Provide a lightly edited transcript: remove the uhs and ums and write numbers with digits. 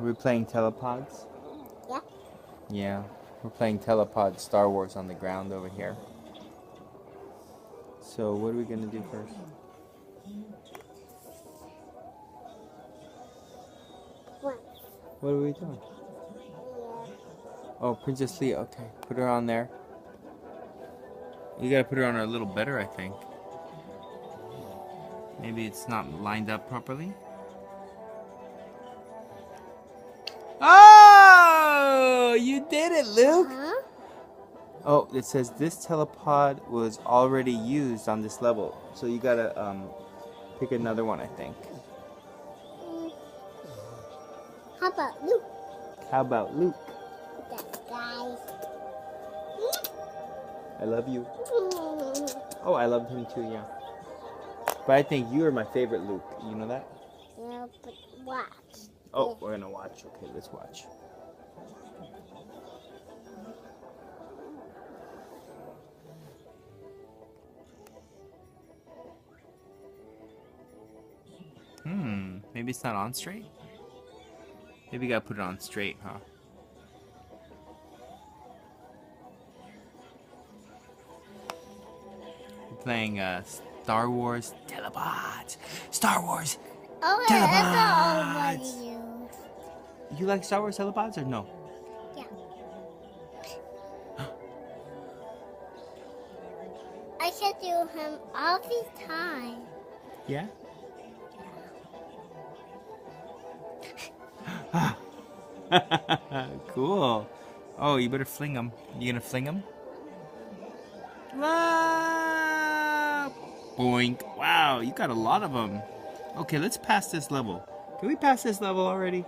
Are we playing telepods? Yeah. Yeah, we're playing telepod Star Wars on the ground over here. So what are we gonna do first? What? What are we doing? Yeah. Oh, Princess Leia. Okay, put her on there. You gotta put her on her a little better, I think. Maybe it's not lined up properly. Oh, you did it, Luke. Huh? Oh, it says this telepod was already used on this level, so you gotta pick another one, I think. How about you? How about Luke? That guys. I love you. Oh, I loved him too, yeah. But I think you are my favorite Luke. You know that? Yeah, but watch. Oh, we're gonna watch. Okay, let's watch. Maybe it's not on straight? Maybe you gotta put it on straight, huh? We're playing Star Wars Telepods. Star Wars Oh, Telepods! that's already used. You like Star Wars Telepods or no? Yeah. I should do him all the time. Yeah? Cool. Oh, you better fling them. You gonna fling them? Ah, boink. Wow, you got a lot of them. Okay, let's pass this level. Can we pass this level already?